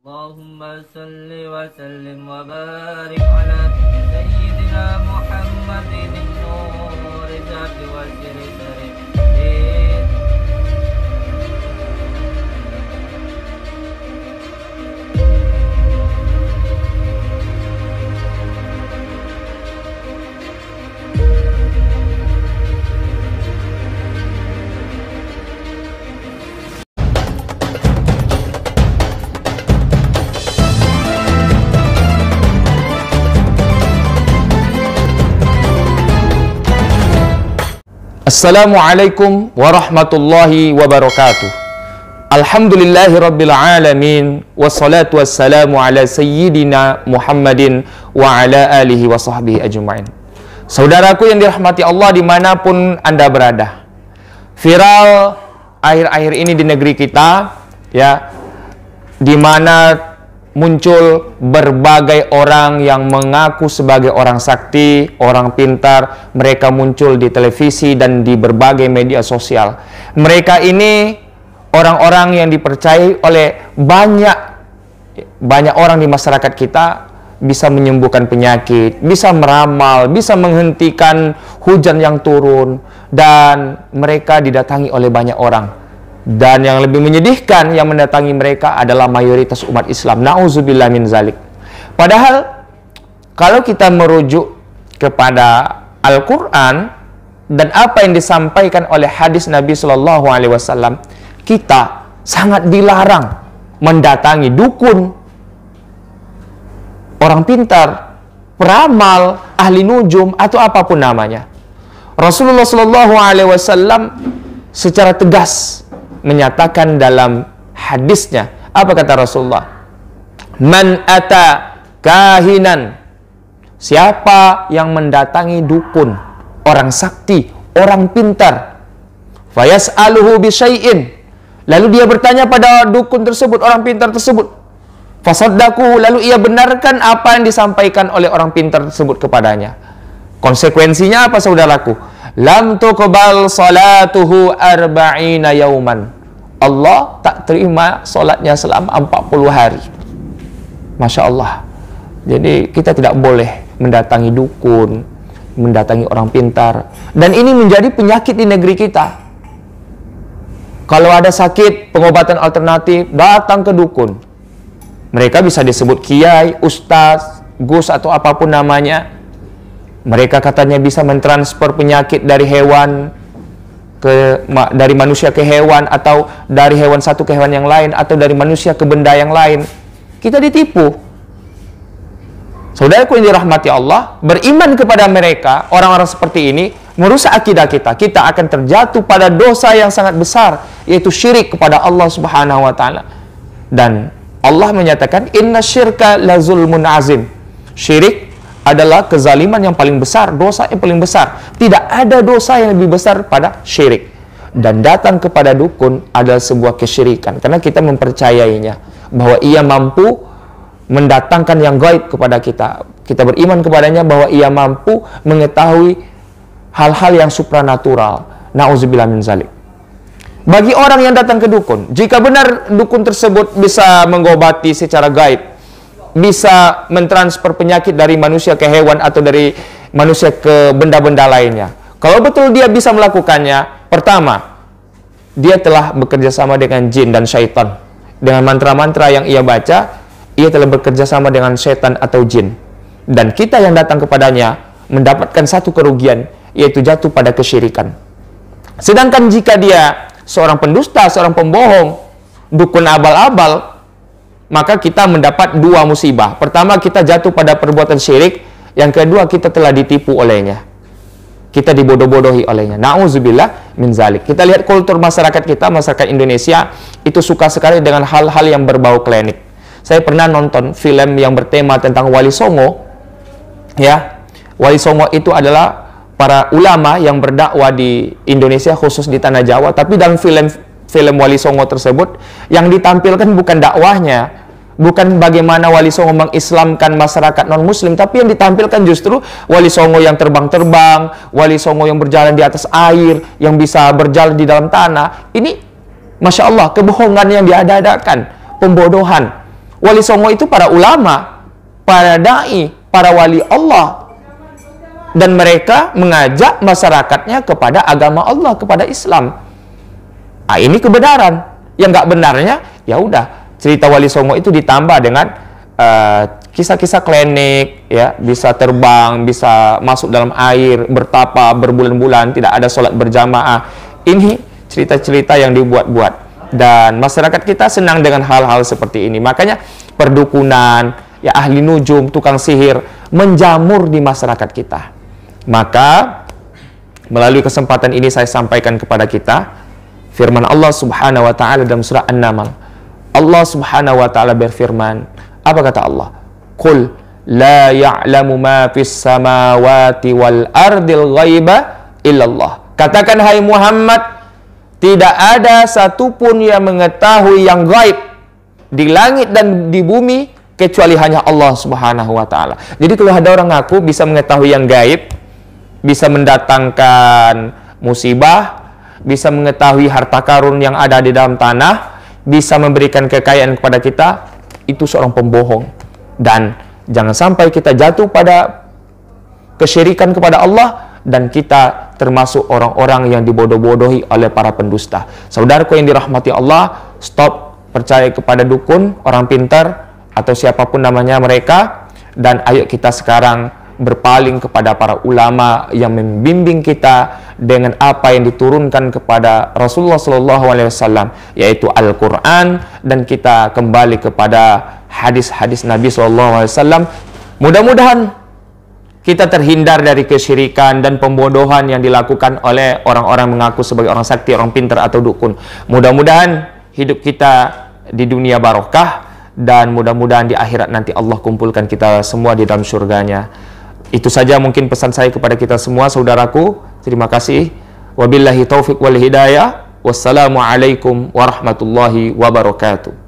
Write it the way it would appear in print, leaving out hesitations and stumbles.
Allahumma salli wa sallim wa barik ala Sayyidina Muhammadin nur zati wa siri sari. Assalamualaikum warahmatullahi wabarakatuh. Alhamdulillahi rabbil alamin. Wassalatu wassalamu ala sayyidina Muhammadin wa ala alihi wa sahbihi ajma'in. Saudaraku yang dirahmati Allah dimanapun Anda berada, viral akhir-akhir ini di negeri kita, ya, di mana muncul berbagai orang yang mengaku sebagai orang sakti, orang pintar. Mereka muncul di televisi dan di berbagai media sosial. Mereka ini orang-orang yang dipercayai oleh banyak orang di masyarakat kita, bisa menyembuhkan penyakit, bisa meramal, bisa menghentikan hujan yang turun, dan mereka didatangi oleh banyak orang. Dan yang lebih menyedihkan, yang mendatangi mereka adalah mayoritas umat Islam. Na'udzubillah min zalik. Padahal kalau kita merujuk kepada Al-Quran dan apa yang disampaikan oleh hadis Nabi Shallallahu Alaihi Wasallam, kita sangat dilarang mendatangi dukun, orang pintar, peramal, ahli nujum, atau apapun namanya. Rasulullah Shallallahu Alaihi Wasallam secara tegas menyatakan dalam hadisnya, apa kata Rasulullah? Man ata kahinan, siapa yang mendatangi dukun, orang sakti, orang pintar, fayas'aluhu bisyai'in, lalu dia bertanya pada dukun tersebut, orang pintar tersebut, fasaddaquhu, lalu ia benarkan apa yang disampaikan oleh orang pintar tersebut kepadanya. Konsekuensinya apa, saudaraku? Lam tuqbal salatuhu arba'ina yauman. Allah tak terima solatnya selama 40 hari. Masya Allah. Jadi kita tidak boleh mendatangi dukun, mendatangi orang pintar. Dan ini menjadi penyakit di negeri kita. Kalau ada sakit, pengobatan alternatif, datang ke dukun. Mereka bisa disebut kiai, ustaz, gus, atau apapun namanya. Mereka katanya bisa mentransfer penyakit dari hewan dari manusia ke hewan, atau dari hewan satu ke hewan yang lain, atau dari manusia ke benda yang lain. Kita ditipu. Saudaraku yang dirahmati Allah, beriman kepada mereka, orang-orang seperti ini merusak akidah kita. Kita akan terjatuh pada dosa yang sangat besar, yaitu syirik kepada Allah Subhanahu wa taala. Dan Allah menyatakan inna syirka la zulmun azim. Syirik adalah kezaliman yang paling besar, dosa yang paling besar. Tidak ada dosa yang lebih besar pada syirik. Dan datang kepada dukun adalah sebuah kesyirikan, karena kita mempercayainya bahwa ia mampu mendatangkan yang gaib kepada kita. Kita beriman kepadanya bahwa ia mampu mengetahui hal-hal yang supranatural. Na'udzubillah min zalik. Bagi orang yang datang ke dukun, jika benar dukun tersebut bisa mengobati secara gaib, bisa mentransfer penyakit dari manusia ke hewan atau dari manusia ke benda-benda lainnya. Kalau betul dia bisa melakukannya, pertama, dia telah bekerja sama dengan jin dan syaitan. Dengan mantra-mantra yang ia baca, ia telah bekerja sama dengan syaitan atau jin. Dan kita yang datang kepadanya mendapatkan satu kerugian, yaitu jatuh pada kesyirikan. Sedangkan jika dia seorang pendusta, seorang pembohong, dukun abal-abal, maka kita mendapat dua musibah. Pertama, kita jatuh pada perbuatan syirik. Yang kedua, kita telah ditipu olehnya. Kita dibodoh-bodohi olehnya. Na'udzubillah min zalik. Kita lihat kultur masyarakat kita, masyarakat Indonesia, itu suka sekali dengan hal-hal yang berbau klinik. Saya pernah nonton film yang bertema tentang Wali Songo. Ya, Wali Songo itu adalah para ulama yang berdakwah di Indonesia, khusus di Tanah Jawa. Tapi dalam film Wali Songo tersebut, yang ditampilkan bukan dakwahnya, bukan bagaimana Wali Songo mengislamkan masyarakat non-muslim, tapi yang ditampilkan justru Wali Songo yang terbang-terbang, Wali Songo yang berjalan di atas air, yang bisa berjalan di dalam tanah. Ini, Masya Allah, kebohongan yang diada-adakan, pembodohan. Wali Songo itu para ulama, para da'i, para wali Allah. Dan mereka mengajak masyarakatnya kepada agama Allah, kepada Islam. Nah, ini kebenaran. Yang nggak benarnya, ya udah, cerita Wali Songo itu ditambah dengan kisah-kisah klinik, ya, bisa terbang, bisa masuk dalam air, bertapa berbulan-bulan, tidak ada sholat berjamaah. Ini cerita-cerita yang dibuat-buat. Dan masyarakat kita senang dengan hal-hal seperti ini. Makanya perdukunan, ya, ahli nujum, tukang sihir menjamur di masyarakat kita. Maka melalui kesempatan ini saya sampaikan kepada kita firman Allah Subhanahu wa taala dalam surah An-Naml. Allah Subhanahu wa taala berfirman, apa kata Allah? Qul la ya'lamu ma fis samawati wal ardil ghaiba illallah. Katakan hai Muhammad, tidak ada satupun yang mengetahui yang gaib di langit dan di bumi kecuali hanya Allah Subhanahu wa taala. Jadi kalau ada orang ngaku bisa mengetahui yang gaib, bisa mendatangkan musibah, bisa mengetahui harta karun yang ada di dalam tanah, bisa memberikan kekayaan kepada kita, itu seorang pembohong. Dan jangan sampai kita jatuh pada kesyirikan kepada Allah dan kita termasuk orang-orang yang dibodoh-bodohi oleh para pendusta. Saudaraku yang dirahmati Allah, stop percaya kepada dukun, orang pintar, atau siapapun namanya mereka, dan ayo kita sekarang berpaling kepada para ulama yang membimbing kita dengan apa yang diturunkan kepada Rasulullah SAW, yaitu Al-Quran, dan kita kembali kepada hadis-hadis Nabi SAW. Mudah-mudahan kita terhindar dari kesyirikan dan pembodohan yang dilakukan oleh orang-orang mengaku sebagai orang sakti, orang pintar atau dukun. Mudah-mudahan hidup kita di dunia barokah, dan mudah-mudahan di akhirat nanti Allah kumpulkan kita semua di dalam surganya. Itu saja mungkin pesan saya kepada kita semua, saudaraku. Terima kasih. Wabillahi taufiq wal hidayah. Wassalamualaikum warahmatullahi wabarakatuh.